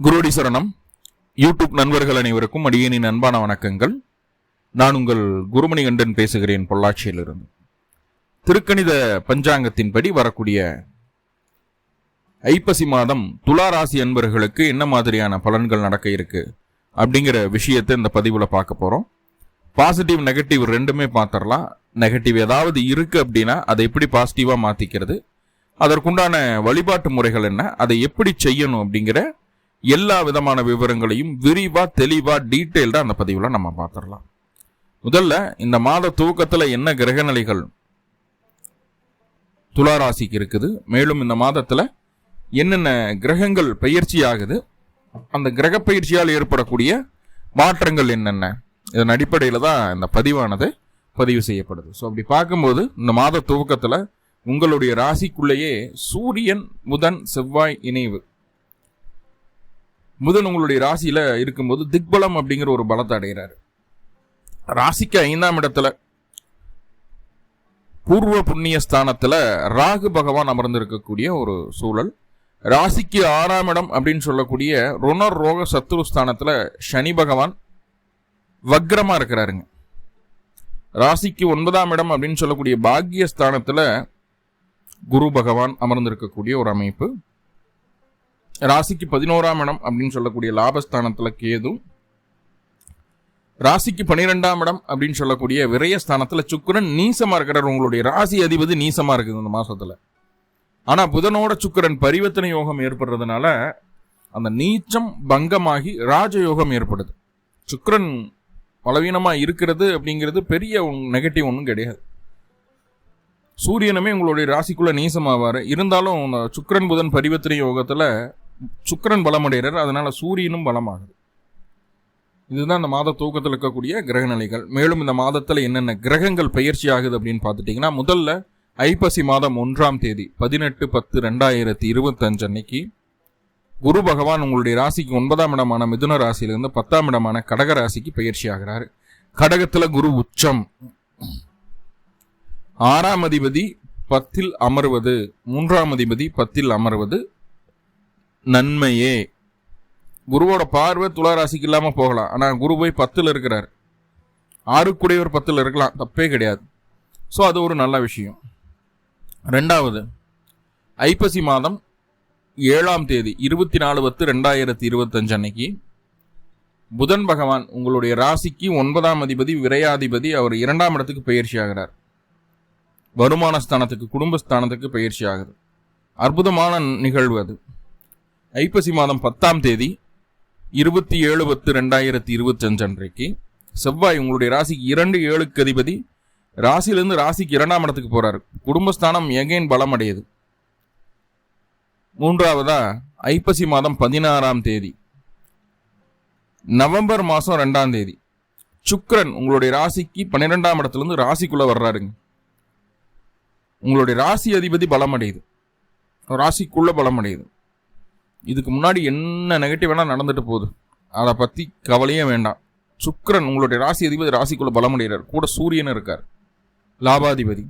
குருடி சரணம். யூடியூப் நண்பர்கள் அனைவருக்கும் அடியேனின் அன்பான வணக்கங்கள். நான் உங்கள் குருமணிகண்டன் பேசுகிறேன், பொள்ளாச்சியிலிருந்து. திருக்கணித பஞ்சாங்கத்தின்படி வரக்கூடிய ஐப்பசி மாதம் துலா ராசி அன்பர்களுக்கு என்ன மாதிரியான பலன்கள் நடக்க இருக்கு அப்படிங்கிற விஷயத்தை இந்த பதிவுல பார்க்க போறோம். பாசிட்டிவ் நெகட்டிவ் ரெண்டுமே பார்த்துடலாம். நெகட்டிவ் ஏதாவது இருக்கு அப்படின்னா அதை எப்படி பாசிட்டிவா மாத்திக்கிறது, அதற்குண்டான வழிபாட்டு முறைகள் என்ன, அதை எப்படி செய்யணும் அப்படிங்கிற எல்லா விதமான விவரங்களையும் விரிவா தெளிவா டீட்டெயில்டா அந்த பதிவுல நம்ம பார்த்துடலாம். முதல்ல இந்த மாத துவக்கத்துல என்ன கிரக நிலைகள் துலா ராசிக்கு இருக்குது, மேலும் இந்த மாதத்துல என்னென்ன கிரகங்கள் பயிற்சி ஆகுது, அந்த கிரக பயிற்சியால் ஏற்படக்கூடிய மாற்றங்கள் என்னென்ன, இதன் அடிப்படையில தான் இந்த பதிவானது பதிவு செய்யப்படுது. ஸோ அப்படி பார்க்கும்போது இந்த மாத துவக்கத்துல உங்களுடைய ராசிக்குள்ளேயே சூரியன் புதன் செவ்வாய் இணைவு. புதன் உங்களுடைய ராசியில இருக்கும்போது திக்பலம் அப்படிங்கிற ஒரு பலத்தை அடைகிறாரு. ராசிக்கு 5ஆம் இடத்துல பூர்வ புண்ணிய ஸ்தானத்துல ராகு பகவான் அமர்ந்திருக்கக்கூடிய ஒரு சூழல். ராசிக்கு 6ஆம் இடம் அப்படின்னு சொல்லக்கூடிய ருணர் ரோக சத்துரு ஸ்தானத்துல சனி பகவான் வக்ரமா இருக்கிறாருங்க. ராசிக்கு 9ஆம் இடம் அப்படின்னு சொல்லக்கூடிய பாக்கிய ஸ்தானத்துல குரு பகவான் அமர்ந்திருக்கக்கூடிய ஒரு அமைப்பு. ராசிக்கு 11ஆம் இடம் அப்படின்னு சொல்லக்கூடிய லாபஸ்தானத்துல கேது, ராசிக்கு 12ஆம் இடம் அப்படின்னு சொல்லக்கூடிய விரயஸ்தானத்துல சுக்கிரன் நீசமா இருக்கிறார். உங்களுடைய ராசி அதிபதி நீசமா இருக்குது இந்த மாசத்துல. ஆனா புதனோட சுக்கிரன் பரிவர்த்தனை யோகம் ஏற்படுறதுனால அந்த நீச்சம் பங்கமாகி ராஜயோகம் ஏற்படுது. சுக்கிரன் பலவீனமா இருக்கிறது அப்படிங்கிறது பெரிய நெகட்டிவ் ஒன்றும் கிடையாது. சூரியனுமே உங்களுடைய ராசிக்குள்ள நீசமாவாரு. இருந்தாலும் சுக்கிரன் புதன் பரிவர்த்தனை யோகத்துல சுக்கிரன் பலமடைகிறார், அதனால சூரியனும் பலமாகுது. இதுதான் இந்த மாத தூக்கத்தில் இருக்கக்கூடிய கிரக நிலைகள். மேலும் இந்த மாதத்துல என்னென்ன கிரகங்கள் பயிற்சி ஆகுது அப்படின்னு பார்த்துட்டீங்கன்னா, முதல்ல ஐப்பசி மாதம் 1ஆம் தேதி 18/10/2025 அன்னைக்கு குரு பகவான் உங்களுடைய ராசிக்கு 9ஆம் இடமான மிதுன ராசியிலிருந்து 10ஆம் இடமான கடக ராசிக்கு பயிற்சி ஆகிறார். கடகத்துல குரு உச்சம். 6ஆம் அதிபதி 10ல் அமர்வது, 3ஆம் அதிபதி 10ல் அமர்வது நன்மையே. குருவோட பார்வை துலா ராசிக்கு இல்லாம போகலாம், ஆனா குரு போய் 10ல் இருக்கிறார். 6க்குடையவர் 10ல் இருக்கலாம், தப்பே கிடையாது. ஸோ அது ஒரு நல்ல விஷயம். 2வது ஐப்பசி மாதம் 7ஆம் தேதி 24/10/2025 அன்னைக்கு புதன் பகவான் உங்களுடைய ராசிக்கு 9ஆம் அதிபதி விரையாதிபதி, அவர் 2ஆம் இடத்துக்கு பயிற்சி ஆகிறார். வருமான ஸ்தானத்துக்கு குடும்பஸ்தானத்துக்கு பயிற்சி ஆகுது. அற்புதமான நிகழ்வு அது. ஐப்பசி மாதம் 10ஆம் தேதி 27/10/2025 அன்றைக்கு செவ்வாய் உங்களுடைய ராசிக்கு 2/7க்கு அதிபதி ராசியிலிருந்து ராசிக்கு 2ஆம் இடத்துக்கு போறாரு. குடும்பஸ்தானம் எகைன் பலம் அடையுது. 3வதா ஐப்பசி மாதம் 16ஆம் தேதி நவம்பர் மாசம் 2ஆம் தேதி சுக்கிரன் உங்களுடைய ராசிக்கு 12ஆம் இடத்துல இருந்து ராசிக்குள்ள வர்றாருங்க. உங்களுடைய ராசி அதிபதி பலம் அடையுது, ராசிக்குள்ள பலம் அடையுது. இதுக்கு முன்னாடி என்ன நெகட்டிவ் வேணா நடந்துட்டு போகுது, அதை பத்தி கவலையே வேண்டாம். சுக்கிரன் உங்களுடைய ராசி அதிபதி ராசிக்குள்ள பலம் அடைகிறார். கூட சூரியன் இருக்கார், லாபாதிபதி.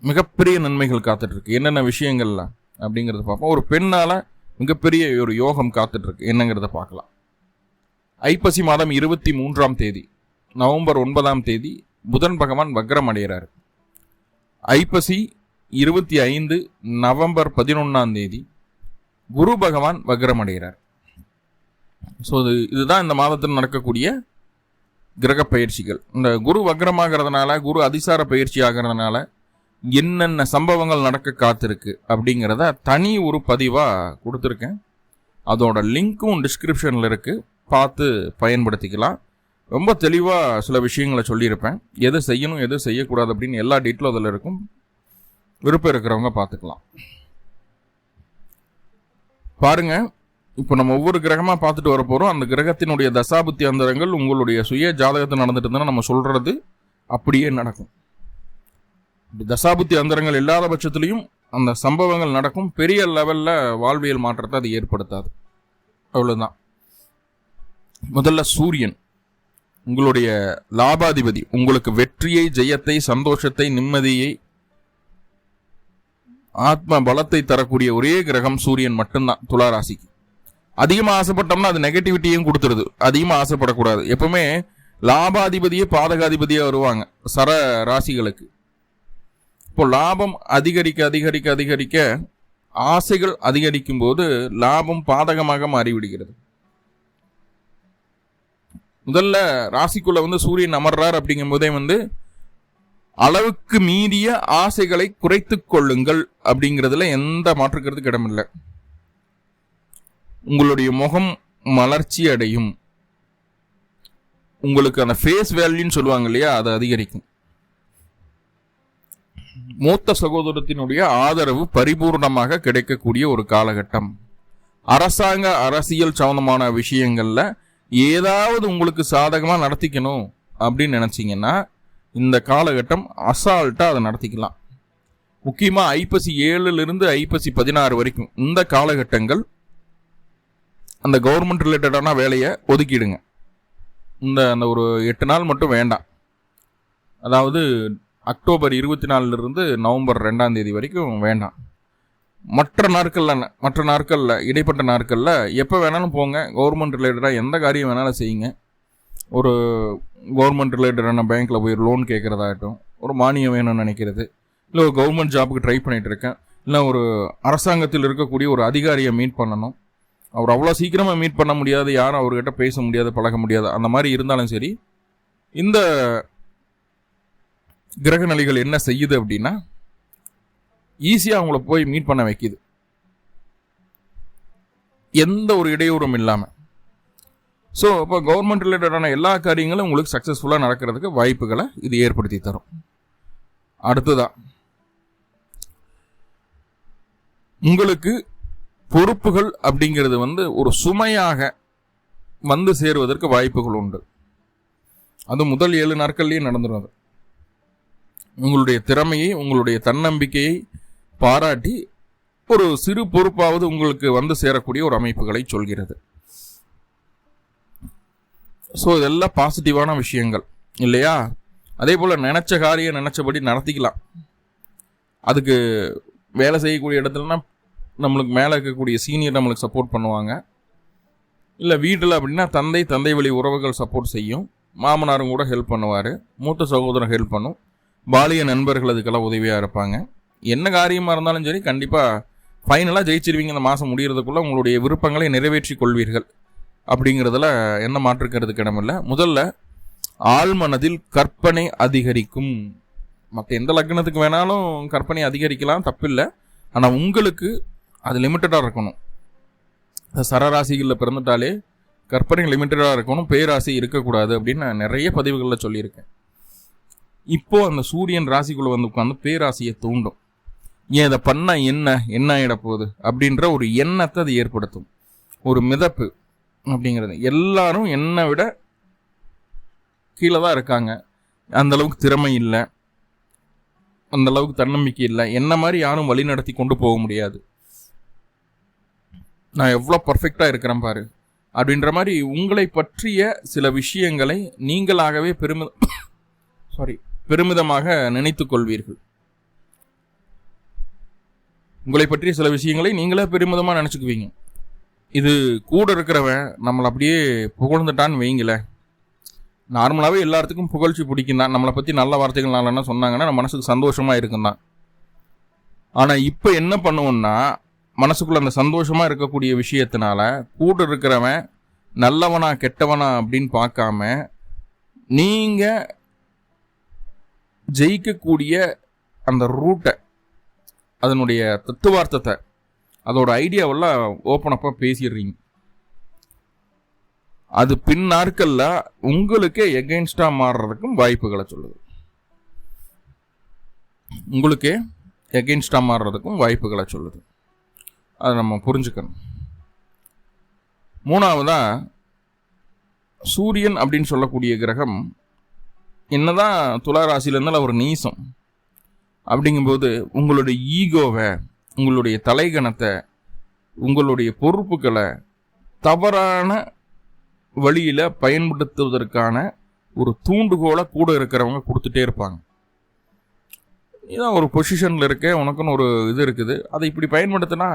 மிகப்பெரிய நன்மைகள் காத்துட்டு இருக்கு. என்னென்ன விஷயங்கள்லாம் அப்படிங்கறத பார்ப்போம். ஒரு பெண்ணால மிகப்பெரிய ஒரு யோகம் காத்துட்டு இருக்கு, என்னங்கிறத பார்க்கலாம். ஐப்பசி மாதம் 23ஆம் தேதி நவம்பர் 9ஆம் தேதி புதன் பகவான் வக்ரம் அடைகிறார். ஐப்பசி 25 நவம்பர் 11ஆம் தேதி குரு பகவான் வக்ரம் அடைகிறார். ஸோ இதுதான் இந்த மாதத்தில் நடக்கக்கூடிய கிரக பயிற்சிகள். இந்த குரு வக்ரமாகிறதுனால, குரு அதிசார பயிற்சி ஆகிறதுனால என்னென்ன சம்பவங்கள் நடக்க காத்திருக்கு அப்படிங்கிறத தனி ஒரு பதிவா கொடுத்துருக்கேன். அதோட லிங்க்கும் டிஸ்கிரிப்ஷன்ல இருக்கு, பார்த்து பயன்படுத்திக்கலாம். ரொம்ப தெளிவாக சில விஷயங்களை சொல்லியிருப்பேன். எது செய்யணும் எது செய்யக்கூடாது அப்படின்னு எல்லா டீட்டெயிலும் அதில் இருக்கும். விருப்பம் இருக்கிறவங்க பார்த்துக்கலாம். பாருங்க, இப்போ நம்ம ஒவ்வொரு கிரகமாக பார்த்துட்டு வர போகிறோம். அந்த கிரகத்தினுடைய தசாபுத்தி அந்தரங்கள் உங்களுடைய சுய ஜாதகத்தில் நடந்துட்டு இருந்தால் நம்ம சொல்றது அப்படியே நடக்கும். தசாபுத்தி அந்தரங்கள் இல்லாத பட்சத்துலையும் அந்த சம்பவங்கள் நடக்கும். பெரிய லெவலில் வாழ்வியல் மாற்றத்தை அது ஏற்படுத்தாது. அவ்வளோதான். முதல்ல சூரியன் உங்களுடைய லாபாதிபதி, உங்களுக்கு வெற்றியை, ஜெயத்தை, சந்தோஷத்தை, நிம்மதியை, ஆத்ம பலத்தை தரக்கூடிய ஒரே கிரகம் சூரியன் மட்டும்தான் துலா ராசிக்கு. அதிகமாக ஆசைப்பட்டோம்னா அது நெகட்டிவிட்டியும் கொடுத்துருது. அதிகமாக ஆசைப்படக்கூடாது. எப்பவுமே லாபாதிபதியே பாதகாதிபதியாக வருவாங்க சர ராசிகளுக்கு. இப்போ லாபம் அதிகரிக்க அதிகரிக்க அதிகரிக்க ஆசைகள் அதிகரிக்கும் போது லாபம் பாதகமாக மாறிவிடுகிறது. முதல்ல ராசிக்குள்ள சூரியன் அமர்றார் அப்படிங்கும் போதே அளவுக்கு மீறிய ஆசைகளை குறைத்துக் கொள்ளுங்கள் அப்படிங்கிறதுல எந்த மாற்றுக்கிறதுக்கு இடமில்லை. உங்களுடைய முகம் மலர்ச்சி அடையும். உங்களுக்கு அந்த ஃபேஸ் வேல்யூன்னு சொல்லுவாங்க இல்லையா, அது அதிகரிக்கும். மூத்த சகோதரத்தினுடைய ஆதரவு பரிபூர்ணமாக கிடைக்கக்கூடிய ஒரு காலகட்டம். அரசாங்க அரசியல் சம்பந்தமான விஷயங்கள்ல ஏதாவது உங்களுக்கு சாதகமா நடத்திக்கணும் அப்படின்னு நினைச்சீங்கன்னா இந்த காலகட்டம் அசால்ட்டா அதை நடத்திக்கலாம். முக்கியமா ஐப்பசி 7 ஐப்பசி 16 வரைக்கும் இந்த காலகட்டங்கள் அந்த கவர்மெண்ட் ரிலேட்டடான வேலையை ஒதுக்கிடுங்க. அந்த ஒரு 8 நாள் மட்டும் வேண்டாம். அதாவது அக்டோபர் 24 நவம்பர் 2 வரைக்கும் வேண்டாம். மற்ற நாட்களில் இடைப்பட்ட நாட்களில் எப்போ வேணாலும் போங்க. கவர்மெண்ட் ரிலேட்டடாக எந்த காரியம் வேணாலும் செய்யுங்க. ஒரு கவர்மெண்ட் ரிலேட்டடான பேங்க்கில் போய் லோன் கேட்குறதாகட்டும், ஒரு மானியம் வேணும்னு நினைக்கிறது, இல்லை ஒரு கவர்மெண்ட் ஜாபுக்கு ட்ரை பண்ணிகிட்டு இருக்கேன், இல்லை ஒரு அரசாங்கத்தில் இருக்கக்கூடிய ஒரு அதிகாரியை மீட் பண்ணணும், அவர் அவ்வளோ சீக்கிரமாக மீட் பண்ண முடியாது, யாரும் அவர்கிட்ட பேச முடியாது, பழக முடியாது, அந்த மாதிரி இருந்தாலும் சரி, இந்த கிரக நிலைகள் என்ன செய்யுது அப்படின்னா ஈஸியாக அவங்கள போய் மீட் பண்ண வைக்குது, எந்த ஒரு இடையூறும் இல்லாமல். ஸோ இப்போ கவர்மெண்ட் ரிலேட்டடான எல்லா காரியங்களும் உங்களுக்கு சக்ஸஸ்ஃபுல்லாக நடக்கிறதுக்கு வாய்ப்புகளை இது ஏற்படுத்தி தரும். அடுத்ததான் உங்களுக்கு பொறுப்புகள் அப்படிங்கிறது ஒரு சுமையாக சேருவதற்கு வாய்ப்புகள் உண்டு. அது முதல் 7 நாட்கள்லேயே நடந்துடும். அது உங்களுடைய திறமையை, உங்களுடைய தன்னம்பிக்கையை பாராட்டி ஒரு சிறு பொறுப்பாவது உங்களுக்கு சேரக்கூடிய ஒரு அமைப்புகளை சொல்கிறது. ஸோ இதெல்லாம் பாசிட்டிவான விஷயங்கள் இல்லையா? அதே போல் நினச்ச காரியம் நினச்சபடி நடத்திக்கலாம். அதுக்கு வேலை செய்யக்கூடிய இடத்துலனா நம்மளுக்கு மேலே இருக்கக்கூடிய சீனியர் நம்மளுக்கு சப்போர்ட் பண்ணுவாங்க. இல்லை வீட்டில் அப்படின்னா தந்தை வழி உறவுகள் சப்போர்ட் செய்யும். மாமனாரும் கூட ஹெல்ப் பண்ணுவார். மூத்த சகோதரன் ஹெல்ப் பண்ணும். பாலிய நண்பர்கள் அதுக்கெல்லாம் உதவியாக இருப்பாங்க. என்ன காரியமாக இருந்தாலும் சரி, கண்டிப்பாக ஃபைனலாக ஜெயிச்சிருவீங்க. இந்த மாதம் முடிகிறதுக்குள்ளே உங்களுடைய விருப்பங்களை நிறைவேற்றி கொள்வீர்கள் அப்படிங்கிறதுல என்ன மாற்றுக்கிறதுக்கு இடமில்லை. முதல்ல ஆழ்மனதில் கற்பனை அதிகரிக்கும். மற்ற எந்த லக்னத்துக்கு வேணாலும் கற்பனை அதிகரிக்கலாம், தப்பில்லை. ஆனால் உங்களுக்கு அது லிமிட்டடாக இருக்கணும். சரராசிகளில் பிறந்துட்டாலே கற்பனை லிமிட்டடாக இருக்கணும், பேராசி இருக்கக்கூடாது அப்படின்னு நான் நிறைய பதிவுகளில் சொல்லியிருக்கேன். இப்போது அந்த சூரியன் ராசிக்குள்ளே உட்காந்து பேராசியை தூண்டும். ஏன் இதை பண்ணால் என்ன ஆகிட போகுது அப்படின்ற ஒரு எண்ணத்தை அது ஏற்படுத்தும். ஒரு மிதப்பு அப்படிங்கிறது. எல்லாரும் என்னை விட கீழே தான் இருக்காங்க, அந்தளவுக்கு திறமை இல்லை, அந்தளவுக்கு தன்னம்பிக்கை இல்லை, என்ன மாதிரி யாரும் வழி நடத்தி கொண்டு போக முடியாது, நான் எவ்வளோ பர்ஃபெக்டாக இருக்கிறேன் பாரு அப்படின்ற மாதிரி உங்களை பற்றிய சில விஷயங்களை நீங்களாகவே பெருமிதமாக நினைத்து கொள்வீர்கள். உங்களை பற்றிய சில விஷயங்களை நீங்களே பெருமிதமாக நினச்சிக்குவீங்க. இது கூட இருக்கிறவன் நம்மளை அப்படியே புகழ்ந்துட்டான்னு வைங்கள. நார்மலாகவே எல்லாத்துக்கும் புகழ்ச்சி பிடிக்கும் தான். நம்மளை பற்றி நல்ல வார்த்தைகள் நாளன்னா சொன்னாங்கன்னா நம்ம மனசுக்கு சந்தோஷமாக இருக்கும் தான். ஆனால் இப்போ என்ன பண்ணுவோம்னா, மனசுக்குள்ள அந்த சந்தோஷமாக இருக்கக்கூடிய விஷயத்தினால கூட இருக்கிறவன் நல்லவனா கெட்டவனா அப்படின்னு பார்க்காம நீங்கள் ஜெயிக்கக்கூடிய அந்த ரூட்டை, அதனுடைய தத்துவார்த்தத்தை, அதோட ஐடியாவெல்லாம் ஓப்பன் அப்பா பேசிடுறீங்க. அது பின் நாட்கள்ல உங்களுக்கே எகெயின்ஸ்டா மாறுறதுக்கும் வாய்ப்புகளை சொல்லுது. உங்களுக்கே எகெயின்ஸ்டா மாறுறதுக்கும் வாய்ப்புகளை சொல்லுது. அதை நம்ம புரிஞ்சுக்கணும். மூணாவதா சூரியன் அப்படின்னு சொல்லக்கூடிய கிரகம் என்னதான் துலா ராசியில இருந்தாலும் ஒரு நீசம். அப்படிங்கும்போது உங்களுடைய ஈகோவை, உங்களுடைய தலைகணத்தை, உங்களுடைய பொறுப்புகளை தவறான வழியில் பயன்படுத்துவதற்கான ஒரு தூண்டுகோலை கூட இருக்கிறவங்க கொடுத்துட்டே இருப்பாங்க. இதான் ஒரு பொசிஷனில் இருக்க, உனக்குன்னு ஒரு இது இருக்குது, அதை இப்படி பயன்படுத்தினா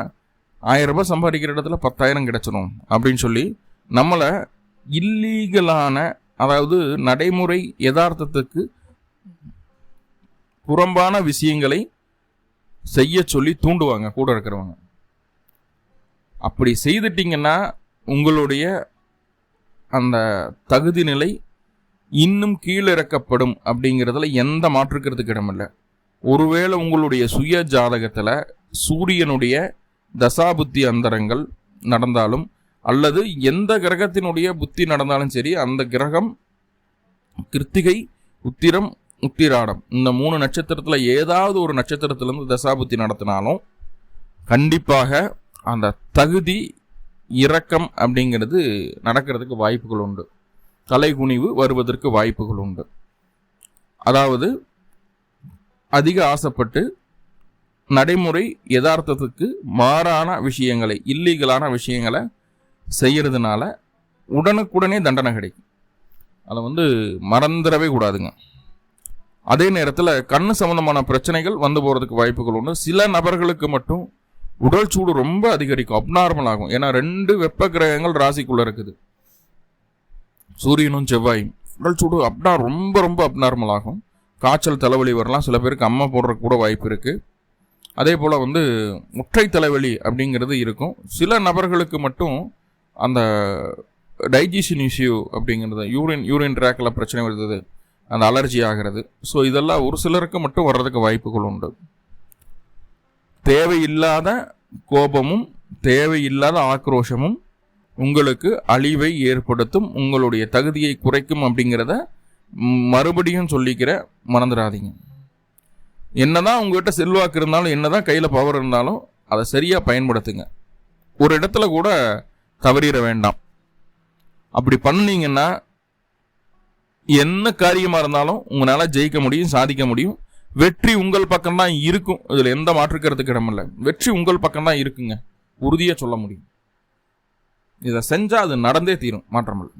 1000 சம்பாதிக்கிற இடத்துல 10,000 கிடைச்சிடும் அப்படின்னு சொல்லி நம்மளை இல்லீகலான, அதாவது நடைமுறை யதார்த்தத்துக்கு புறம்பான விஷயங்களை செய்ய சொல்லி தூண்டுவாங்க கூட இருக்கிறவங்க. அப்படி செய்துட்டீங்கன்னா உங்களுடைய அந்த தகுதி நிலை இன்னும் கீழிறக்கப்படும் அப்படிங்கிறதுல எந்த மாற்றுக்கிறதுக்கு இடமில்லை. ஒருவேளை உங்களுடைய சுய ஜாதகத்தில் சூரியனுடைய தசாபுத்தி அந்தரங்கள் நடந்தாலும் அல்லது எந்த கிரகத்தினுடைய புத்தி நடந்தாலும் சரி, அந்த கிரகம் கிருத்திகை, உத்திரம், உத்திராடம் இந்த 3 நட்சத்திரத்தில் ஏதாவது ஒரு நட்சத்திரத்திலிருந்து தசாபுத்தி நடத்தினாலும் கண்டிப்பாக அந்த தகுதி இறக்கம் அப்படிங்கிறது நடக்கிறதுக்கு வாய்ப்புகள் உண்டு. தலைகுனிவு வருவதற்கு வாய்ப்புகள் உண்டு. அதாவது அதிக ஆசைப்பட்டு நடைமுறை யதார்த்தத்துக்கு மாறான விஷயங்களை, இல்லீகலான விஷயங்களை செய்யறதுனால உடனுக்குடனே தண்டனை கிடைக்கும். அதை மறந்துடவே கூடாதுங்க. அதே நேரத்தில் கண்ணு சம்பந்தமான பிரச்சனைகள் வந்து போகிறதுக்கு வாய்ப்புகள் உண்டு. சில நபர்களுக்கு மட்டும் உடல் சூடு ரொம்ப அதிகரிக்கும், அப்நார்மல் ஆகும். ஏன்னா 2 வெப்ப கிரகங்கள் ராசிக்குள்ளே இருக்குது, சூரியனும் செவ்வாயும். உடல் சூடு ரொம்ப ரொம்ப அப்நார்மல் ஆகும். காய்ச்சல், தலைவலி வரலாம். சில பேருக்கு அம்மா போடுறதுக்கு கூட வாய்ப்பு இருக்குது. அதே போல் ஒற்றை தலைவலி அப்படிங்கிறது இருக்கும். சில நபர்களுக்கு மட்டும் அந்த டைஜஷன் இஷ்யூ அப்படிங்கிறது, யூரின் ட்ராக்கில் பிரச்சனை வருது, அந்த அலர்ஜி ஆகிறது. ஸோ இதெல்லாம் ஒரு சிலருக்கு மட்டும் வர்றதுக்கு வாய்ப்புகள் உண்டு. தேவையில்லாத கோபமும் தேவையில்லாத ஆக்ரோஷமும் உங்களுக்கு அழிவை ஏற்படுத்தும், உங்களுடைய தகுதியை குறைக்கும் அப்படிங்கிறத மறுபடியும் சொல்லிக்கிற மறந்துடாதீங்க. என்னதான் உங்ககிட்ட செல்வாக்கு இருந்தாலும், என்னதான் கையில் பவர் இருந்தாலும் அதை சரியாக பயன்படுத்துங்க. ஒரு இடத்துல கூட தவறிட வேண்டாம். அப்படி பண்ணீங்கன்னா என்ன காரியமாக இருந்தாலும் உங்களால் ஜெயிக்க முடியும், சாதிக்க முடியும். வெற்றி உங்கள் பக்கம்தான் இருக்கும். இதில் எந்த மாற்றுக்கிறதுக்கு இடமில்லை. வெற்றி உங்கள் பக்கம்தான் இருக்குங்க, உறுதியாக சொல்ல முடியும். இதை செஞ்சால் அது நடந்தே தீரும், மாற்றமில்லை.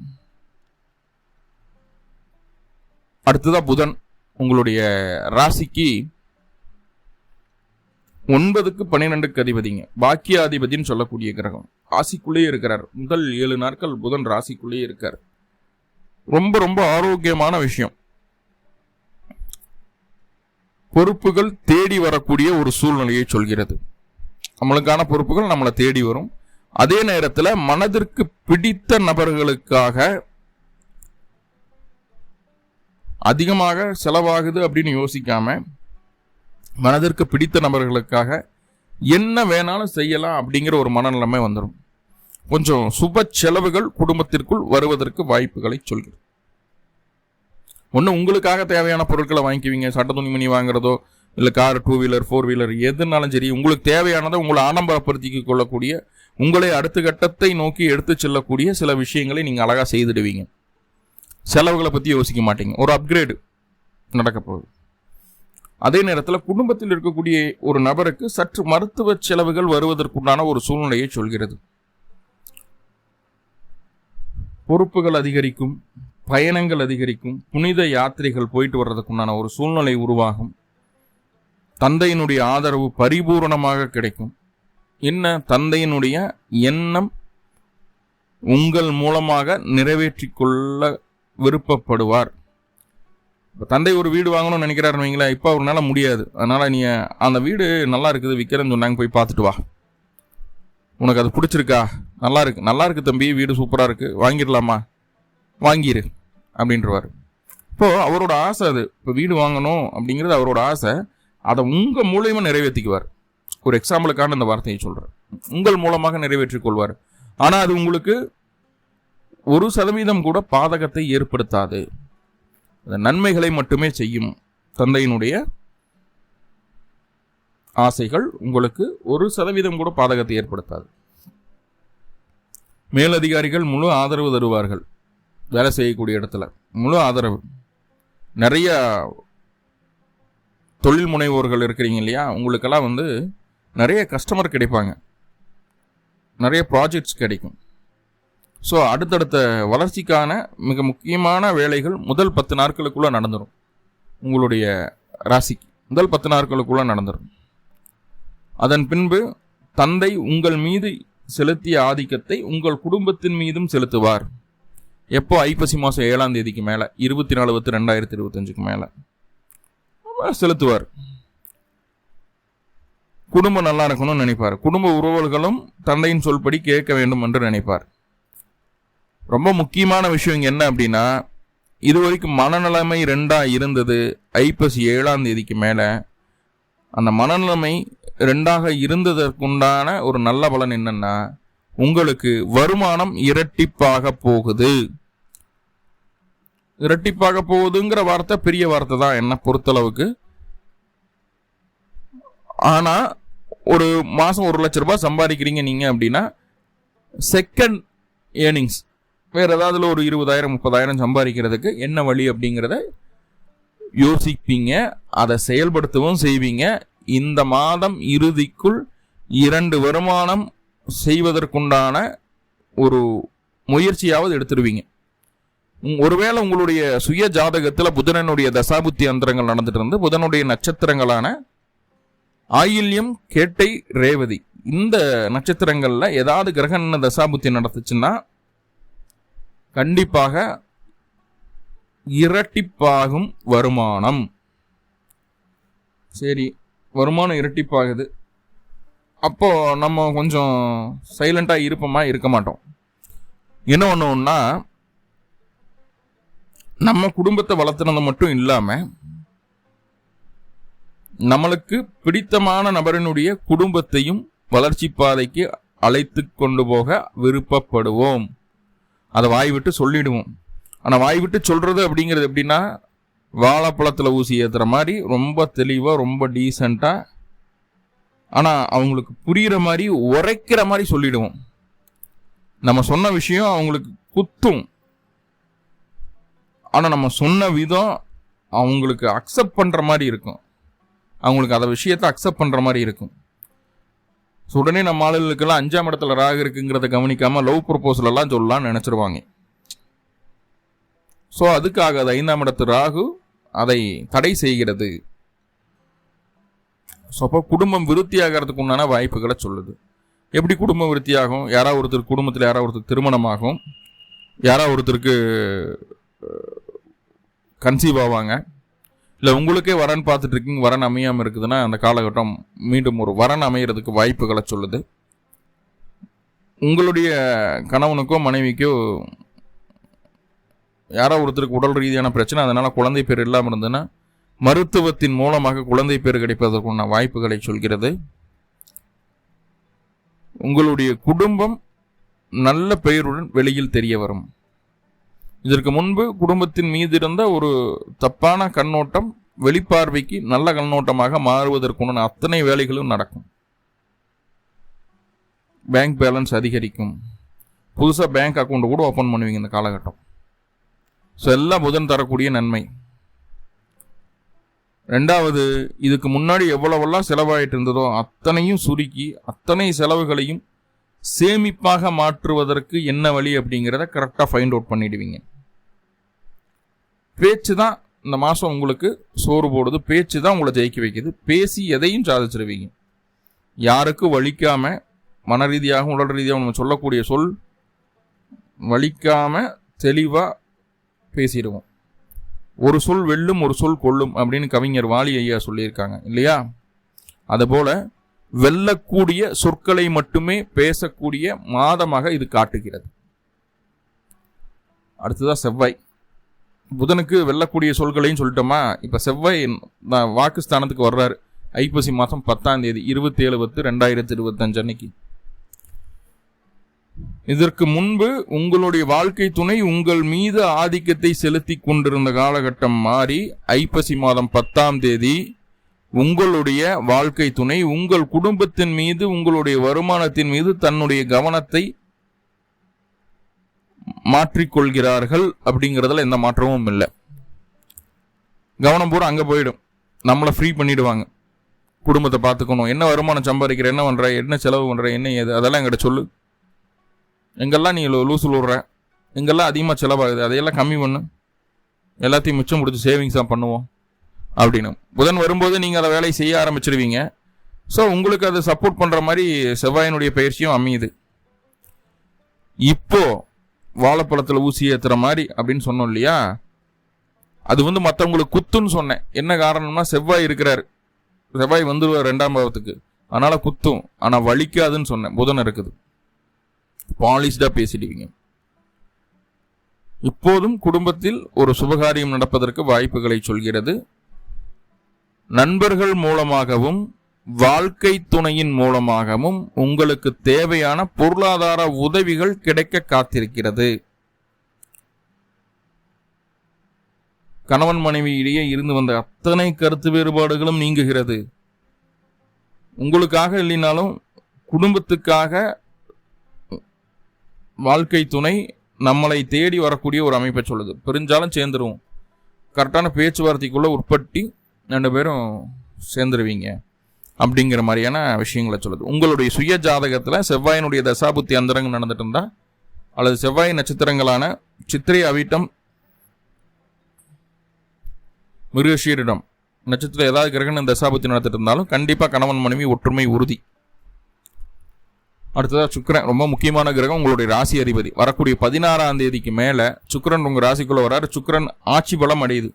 அடுத்ததான் புதன் உங்களுடைய ராசிக்கு 9க்கு 12க்கு அதிபதிங்க, பாக்கியாதிபதினு சொல்லக்கூடிய கிரகம். ராசிக்குள்ளேயே இருக்கிறார். முதல் 7 நாட்கள் புதன் ராசிக்குள்ளேயே இருக்கார். ரொம்ப ரொம்ப ஆரோக்கியமான விஷயம். பொறுப்புகள் தேடி வரக்கூடிய ஒரு சூழ்நிலையை சொல்கிறது. நம்மளுக்கான பொறுப்புகள் நம்மளை தேடி வரும். அதே நேரத்தில் மனதிற்கு பிடித்த நபர்களுக்காக அதிகமாக செலவாகுது அப்படின்னு யோசிக்காம, மனதிற்கு பிடித்த நபர்களுக்காக என்ன வேணாலும் செய்யலாம் அப்படிங்கிற ஒரு மனநிலைமை வந்துடும். கொஞ்சம் சுப செலவுகள் குடும்பத்திற்குள் வருவதற்கு வாய்ப்புகளை சொல்கிறது. ஒன்று, உங்களுக்காக தேவையான பொருட்களை வாங்கிக்குவீங்க. சட்ட துணிமணி வாங்குறதோ இல்லை கார், 2 வீலர் 4 வீலர் எதுனாலும் சரி, உங்களுக்கு தேவையானதை உங்களை ஆடம்பரப்படுத்தி கொள்ளக்கூடிய, உங்களை அடுத்த கட்டத்தை நோக்கி எடுத்து செல்லக்கூடிய சில விஷயங்களை நீங்கள் அழகாக செய்துடுவீங்க. செலவுகளை பற்றி யோசிக்க மாட்டீங்க. ஒரு அப்கிரேடு நடக்க போகுது. அதே நேரத்தில் குடும்பத்தில் இருக்கக்கூடிய ஒரு நபருக்கு சற்று மருத்துவ செலவுகள் வருவதற்குண்டான ஒரு சூழ்நிலையை சொல்கிறது. பொறுப்புகள் அதிகரிக்கும், பயணங்கள் அதிகரிக்கும், புனித யாத்திரைகள் போயிட்டு வர்றதுக்குண்டான ஒரு சூழ்நிலை உருவாகும். தந்தையினுடைய ஆதரவு பரிபூரணமாக கிடைக்கும். என்ன, தந்தையினுடைய எண்ணம் உங்கள் மூலமாக நிறைவேற்றிக் கொள்ள விருப்பப்படுவார். இப்போ தந்தை ஒரு வீடு வாங்கணும்னு நினைக்கிறாருன்னு வைங்களேன். இப்போ அவரால முடியாது. அதனால் நீ அந்த வீடு நல்லா இருக்குது, விற்கிறேன்னு சொன்னாங்க, போய் பார்த்துட்டு வா, உனக்கு அது பிடிச்சிருக்கா, நல்லா இருக்கு தம்பி, வீடு சூப்பராக இருக்குது, வாங்கிடலாமா, வாங்கிடு அப்படின்றவார். இப்போது அவரோட ஆசை அது. இப்போ வீடு வாங்கணும் அப்படிங்கிறது அவரோட ஆசை. அதை உங்கள் மூலயமா நிறைவேற்றிக்குவார். ஒரு எக்ஸாம்பிளுக்கான இந்த வார்த்தையை சொல்கிறேன். உங்கள் மூலமாக நிறைவேற்றிக் கொள்வார். ஆனால் அது உங்களுக்கு 1% கூட பாதகத்தை ஏற்படுத்தாது. அது நன்மைகளை மட்டுமே செய்யும். தந்தையினுடைய ஆசைகள் உங்களுக்கு 1% கூட பாதகத்தை ஏற்படுத்தாது. மேலதிகாரிகள் முழு ஆதரவு தருவார்கள். வேலை செய்யக்கூடிய இடத்துல முழு ஆதரவு. நிறைய தொழில் முனைவோர்கள் இருக்கிறீங்க இல்லையா, உங்களுக்கெல்லாம் நிறைய கஸ்டமர் கிடைப்பாங்க, நிறைய ப்ராஜெக்ட்ஸ் கிடைக்கும். ஸோ அடுத்தடுத்த வளர்ச்சிக்கான மிக முக்கியமான வேலைகள் முதல் 10 நாட்களுக்குள்ளே நடந்துடும். உங்களுடைய ராசிக்கு முதல் 10 நாட்களுக்குள்ளே நடந்துடும். அதன் பின்பு தந்தை உங்கள் மீது செலுத்திய ஆதிக்கத்தை உங்கள் குடும்பத்தின் மீதும் செலுத்துவார். எப்போ? ஐப்பசி மாதம் 7ஆம் தேதிக்கு மேலே, 24/10/2025 மேலே செலுத்துவார். குடும்பம் நல்லா இருக்கணும்னு நினைப்பார். குடும்ப உறவுகளும் தந்தையின் சொல்படி கேட்க வேண்டும் என்று நினைப்பார். ரொம்ப முக்கியமான விஷயம் இங்கே என்ன அப்படின்னா, இதுவரைக்கும் மனநிலைமை 2ஆ இருந்தது. ஐப்பசி 7ஆம் தேதிக்கு மேலே அந்த மனநிலைமை 2ஆக இருந்ததற்குண்டான ஒரு நல்ல பலன் என்னன்னா, உங்களுக்கு வருமானம் இரட்டிப்பாக போகுது. இரட்டிப்பாக போகுதுங்கிற வார்த்தை பெரிய வார்த்தை தான் என்னை பொறுத்தளவுக்கு. ஆனால் ஒரு மாதம் 1 லட்ச ரூபாய் சம்பாதிக்கிறீங்க நீங்கள் அப்படின்னா, செகண்ட் ஏர்னிங்ஸ் வேறு ஏதாவது ஒரு 20,000-30,000 சம்பாதிக்கிறதுக்கு என்ன வழி அப்படிங்கிறத யோசிப்பீங்க. அதை செயல்படுத்தவும் செய்வீங்க. இந்த மாதம் இறுதிக்குள் 2 வருமானம் செய்வதற்குண்டான ஒரு முயற்சியாவது எடுத்துருவீங்க. ஒருவேளை உங்களுடைய சுய ஜாதகத்தில் புதனுடைய தசாபுத்தி அந்தரங்கள் நடந்துட்டு இருந்து, புதனுடைய நட்சத்திரங்களான ஆயில்யம், கேட்டை, ரேவதி இந்த நட்சத்திரங்கள்ல ஏதாவது கிரகண தசாபுத்தி நடத்துச்சுன்னா கண்டிப்பாக இரட்டிப்பாகும் வருமானம். சரி, வருமானம் இரட்டிப்பாகுது. அப்போ நம்ம கொஞ்சம் சைலண்டா இருப்போமா? இருக்க மாட்டோம். என்ன ஒண்ணுன்னா, நம்ம குடும்பத்தை வளர்த்துனது மட்டும் இல்லாம நம்மளுக்கு பிடித்தமான நபரினுடைய குடும்பத்தையும் வளர்ச்சி பாதைக்கு அழைத்து கொண்டு போக விருப்பப்படுவோம். அதை வாய் விட்டு சொல்லிடுவோம். ஆனால் வாய் விட்டு சொல்றது அப்படிங்கிறது எப்படின்னா, வாழைப்பழத்தில் ஊசி ஏற்றுற மாதிரி ரொம்ப தெளிவாக, ரொம்ப டீசெண்டாக, ஆனால் அவங்களுக்கு புரிகிற மாதிரி, உரைக்கிற மாதிரி சொல்லிடுவோம். நம்ம சொன்ன விஷயம் அவங்களுக்கு குத்தும். ஆனால் நம்ம சொன்ன விதம் அவங்களுக்கு அக்செப்ட் பண்ணுற மாதிரி இருக்கும். அவங்களுக்கு அந்த விஷயத்தை அக்செப்ட் பண்ணுற மாதிரி இருக்கும். ஸோ உடனே நம்ம ஆளுகளுக்கெல்லாம் 5ஆம் இடத்துல ராகு இருக்குங்கிறத கவனிக்காமல் லவ் ப்ரொபோசல் எல்லாம் சொல்லலாம்னு நினச்சிருவாங்க. ஸோ அதுக்காக அது 5ஆம் இடத்து ராகு அதை தடை செய்கிறது. ஸோ அப்போ குடும்பம் விருத்தியாகிறதுக்கு உண்டான வாய்ப்புகளை சொல்லுது. எப்படி குடும்பம் விருத்தியாகும்? யாராவது ஒருத்தர் குடும்பத்தில் யாராவது ஒருத்தர் திருமணமாகும், யாராவது ஒருத்தருக்கு கன்சீவ் ஆவாங்க, இல்லை உங்களுக்கே வரன் பார்த்துட்டு இருக்கீங்க, வரன் அமையாமல் இருக்குதுன்னா அந்த காலகட்டம் மீண்டும் ஒரு வரன் அமைகிறதுக்கு வாய்ப்புகளை சொல்லுது. உங்களுடைய கணவனுக்கோ மனைவிக்கோ யாரோ ஒருத்தருக்கு உடல் ரீதியான பிரச்சனை, அதனால் குழந்தை பேர் இல்லாமல் இருந்ததுன்னா மருத்துவத்தின் மூலமாக குழந்தை பேர் கிடைப்பதற்குள்ள வாய்ப்புகளை சொல்கிறது. உங்களுடைய குடும்பம் நல்ல பெயருடன் வெளியில் தெரிய வரும். இதற்கு முன்பு குடும்பத்தின் மீது இருந்த ஒரு தப்பான கண்ணோட்டம் வெளிப்பார்வைக்கு நல்ல கண்ணோட்டமாக மாறுவதற்குள்ள அத்தனை வேலைகளும் நடக்கும். பேங்க் பேலன்ஸ் அதிகரிக்கும். புதுசாக பேங்க் அக்கௌண்ட் கூட ஓப்பன் பண்ணுவீங்க இந்த காலகட்டம். ஸோ எல்லாம் புதன் தரக்கூடிய நன்மை. 2வது, இதுக்கு முன்னாடி எவ்வளவெல்லாம் செலவாயிட்டு இருந்ததோ அத்தனையும் சுருக்கி அத்தனை செலவுகளையும் சேமிப்பாக மாற்றுவதற்கு என்ன வழி அப்படிங்கிறத கரெக்டாக ஃபைண்ட் அவுட் பண்ணிடுவீங்க. பேச்சு தான் இந்த மாதம் உங்களுக்கு சோறு போடுது. பேச்சு தான் உங்களை ஜெயிக்க வைக்குது. பேசி எதையும் சாதிச்சிருவீங்க. யாருக்கும் வலிக்காம, மன ரீதியாகவும் உடல் ரீதியாகவும் நம்ம சொல்லக்கூடிய சொல் வலிக்காம தெளிவாக பேசிடுவோம். ஒரு சொல் வெல்லும், ஒரு சொல் கொல்லும் அப்படின்னு கவிஞர் வாலி ஐயா சொல்லியிருக்காங்க இல்லையா? அதுபோல வெல்லக்கூடிய சொற்களை மட்டுமே பேசக்கூடிய மாதமாக இது காட்டுகிறது. அடுத்ததான் செவ்வாய். புதனுக்கு வெல்லக்கூடிய சொல்களையும் சொல்லிட்டோமா? இப்போ செவ்வாய் வாக்குஸ்தானத்துக்கு வர்றாரு. ஐப்பசி மாதம் 10ஆம் தேதி 27/10/2025 அன்னைக்கு. இதற்கு முன்பு உங்களுடைய வாழ்க்கை துணை உங்கள் மீது ஆதிக்கத்தை செலுத்தி கொண்டிருந்த காலகட்டம் மாறி ஐப்பசி மாதம் 10ஆம் தேதி உங்களுடைய வாழ்க்கை துணை உங்கள் குடும்பத்தின் மீது, உங்களுடைய வருமானத்தின் மீது தன்னுடைய கவனத்தை மாற்றிக்கொள்கிறார்கள். அப்படிங்கிறதுல எந்த மாற்றமும் இல்லை. கவனம் பூரா அங்கே போயிடும். நம்மளை ஃப்ரீ பண்ணிடுவாங்க. குடும்பத்தை பார்த்துக்கணும், என்ன வருமானம் சம்பாதிக்கிற, என்ன பண்ணுற, என்ன செலவு பண்ணுற, என்ன ஏது, அதெல்லாம் எங்கிட்ட சொல்லு. எங்கெல்லாம் நீ லூசு விடுற, எங்கெல்லாம் அதிகமாக செலவாகுது அதையெல்லாம் கம்மி பண்ணு, எல்லாத்தையும் மிச்சம் முடிச்சு சேவிங்ஸாக பண்ணுவோம் அப்படின்னு. புதன் வரும்போது நீங்கள் அதை வேலையை செய்ய ஆரம்பிச்சிடுவீங்க. ஸோ உங்களுக்கு அது சப்போர்ட் பண்ற மாதிரி செவ்வாயினுடைய பயிற்சியும் அமையுது. இப்போ வாழைப்பழத்துல ஊசி ஏத்துற மாதிரி அப்படின்னு சொன்னோம் இல்லையா, அது மற்றவங்களுக்கு குத்துன்னு சொன்னேன். என்ன காரணம்னா செவ்வாய் இருக்கிறாரு, செவ்வாய் வந்துடுவார் 2ஆம் பாவத்துக்கு, அதனால குத்தும், ஆனா வலிக்காதுன்னு சொன்னேன். புதன் இருக்குது, பாலிஷ்டா பேசிடுவீங்க. இப்போதும் குடும்பத்தில் ஒரு சுபகாரியம் நடப்பதற்கு வாய்ப்புகளை சொல்கிறது. நண்பர்கள் மூலமாகவும் வாழ்க்கை துணையின் மூலமாகவும் உங்களுக்கு தேவையான பொருளாதார உதவிகள் கிடைக்க காத்திருக்கிறது. கணவன் மனைவி இடையே இருந்து வந்த அத்தனை கருத்து வேறுபாடுகளும் நீங்குகிறது. உங்களுக்காக இல்லைனாலும் குடும்பத்துக்காக வாழ்க்கை துணை நம்மளை தேடி வரக்கூடிய ஒரு அமைப்பை சொல்லுது. பிரிஞ்சாலும் சேர்ந்துருவோம், கரெக்டான பேச்சுவார்த்தைக்குள்ள உற்பத்தி 2 பேரும் சேர்ந்துருவீங்க அப்படிங்கிற மாதிரியான விஷயங்களை சொல்லுது. உங்களுடைய சுய ஜாதகத்தில் செவ்வாயினுடைய தசாபுத்தி அந்தரங்கம் நடந்துட்டு இருந்தா, அல்லது செவ்வாய் நட்சத்திரங்களான சித்திரை, அவிட்டம், மிருகஷீரிடம் நட்சத்திரம் ஏதாவது கிரகணம் தசாபுத்தி நடத்திட்டு இருந்தாலும் கண்டிப்பா கணவன் மனைவி ஒற்றுமை உறுதி. அடுத்ததா சுக்கிரன், ரொம்ப முக்கியமான கிரகம், உங்களுடைய ராசி அதிபதி. வரக்கூடிய 16ஆம் தேதிக்கு மேல சுக்கிரன் உங்க ராசிக்குள்ள வராரு. சுக்கிரன் ஆட்சி பலம் அடையுது.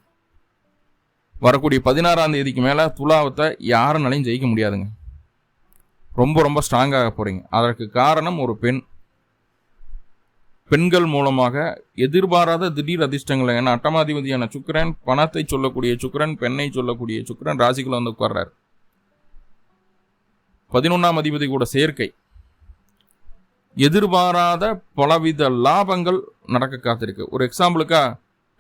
வரக்கூடிய 16ஆம் தேதிக்கு மேல துலாவத்தை யாருனாலையும் ஜெயிக்க முடியாதுங்க. ரொம்ப ரொம்ப ஸ்ட்ராங்காக போறீங்க. அதற்கு காரணம் ஒரு பெண். பெண்கள் மூலமாக எதிர்பாராத திடீர் அதிர்ஷ்டங்கள். ஏன்னா அட்டமாதிபதியான சுக்கிரன், பணத்தை சொல்லக்கூடிய சுக்கிரன், பெண்ணை சொல்லக்கூடிய சுக்கிரன் ராசிக்குள்ள உட்கார்றாரு. 11ஆம் அதிபதி கூட சேர்க்கை. எதிர்பாராத பலவித லாபங்கள் நடக்க காத்திருக்கு. ஒரு எக்ஸாம்பிளுக்கா,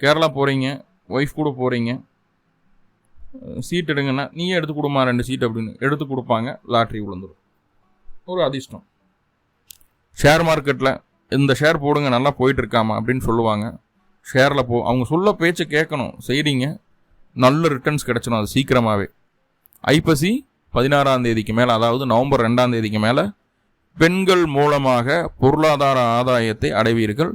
கேரளா போறீங்க, ஒய்ஃப் கூட போறீங்க, சீட் எடுங்கன்னா நீயே எடுத்து கொடுமா 2 சீட் அப்படின்னு எடுத்து கொடுப்பாங்க. லாட்ரி விழுந்துடும், ஒரு அதிர்ஷ்டம். ஷேர் மார்க்கெட்டில் இந்த ஷேர் போடுங்க நல்லா போயிட்டு இருக்காமா அப்படின்னு சொல்லுவாங்க. ஷேரில் அவங்க சொல்ல பேச்சை கேட்கணும், செய்றீங்க, நல்ல ரிட்டர்ன்ஸ் கிடைச்சிடும் அது சீக்கிரமாகவே. ஐப்பசி 16ஆம் தேதிக்கு மேலே, அதாவது நவம்பர் 2ஆம் தேதிக்கு மேலே பெண்கள் மூலமாக பொருளாதார ஆதாயத்தை அடைவீர்கள்.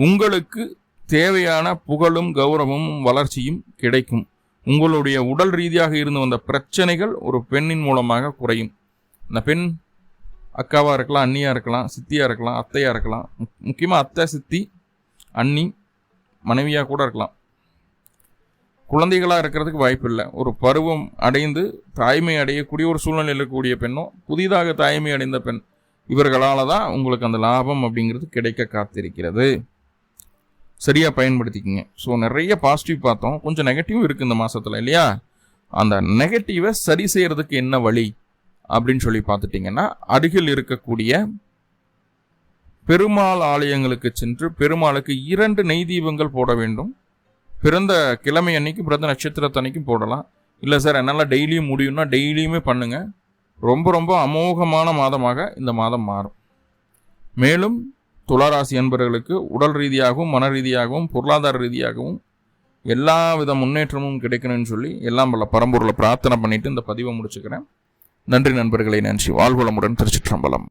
உங்களுக்கு தேவையான புகழும் கௌரவமும் வளர்ச்சியும் கிடைக்கும். உங்களுடைய உடல் ரீதியாக இருந்து வந்த பிரச்சனைகள் ஒரு பெண்ணின் மூலமாக குறையும். இந்த பெண் அக்காவா இருக்கலாம், அண்ணியா இருக்கலாம், சித்தியா இருக்கலாம், அத்தையா இருக்கலாம். முக்கியமாக அத்தை, சித்தி, அண்ணி, மனைவியா கூட இருக்கலாம். குழந்தைகளா இருக்கிறதுக்கு வாய்ப்பு இல்லை. ஒரு பருவம் அடைந்து தாய்மை அடையக்கூடிய ஒரு சூழ்நிலையில் இருக்கக்கூடிய பெண்ணோ, புதிதாக தாய்மை அடைந்த பெண், இவர்களால தான் உங்களுக்கு அந்த லாபம் அப்படிங்கிறது கிடைக்க காத்திருக்கிறது. சரியா பயன்படுத்திக்கிங்க. ஸோ நிறைய பாசிட்டிவ் பார்த்தோம், கொஞ்சம் நெகட்டிவ் இருக்கு இந்த மாசத்துல இல்லையா? அந்த நெகட்டிவை சரி செய்யறதுக்கு என்ன வழி அப்படின்னு சொல்லி பார்த்துட்டீங்கன்னா, அருகில் இருக்கக்கூடிய பெருமாள் ஆலயங்களுக்கு சென்று பெருமாளுக்கு 2 நெய் தீபங்கள் போட வேண்டும். பிறந்த கிழமை அன்னைக்கு, பிறந்த நட்சத்திரத்தன்னைக்கும் போடலாம். இல்லை சார் என்னால் டெய்லியும் முடியும்னா டெய்லியுமே பண்ணுங்க. ரொம்ப ரொம்ப அமோகமான மாதமாக இந்த மாதம் மாறும். மேலும் துளாராசி அன்பர்களுக்கு உடல் ரீதியாகவும் மன ரீதியாகவும் பொருளாதார ரீதியாகவும் எல்லா வித முன்னேற்றமும் கிடைக்கணும்னு சொல்லி எல்லாம் வல்ல பரம்பொருளை பிரார்த்தனை பண்ணிட்டு இந்த பதிவை முடிச்சுக்கிறேன். நன்றி நண்பர்களை, நன்றி. வாழ்வளமுடன். திருச்சிற்றம்பலம்.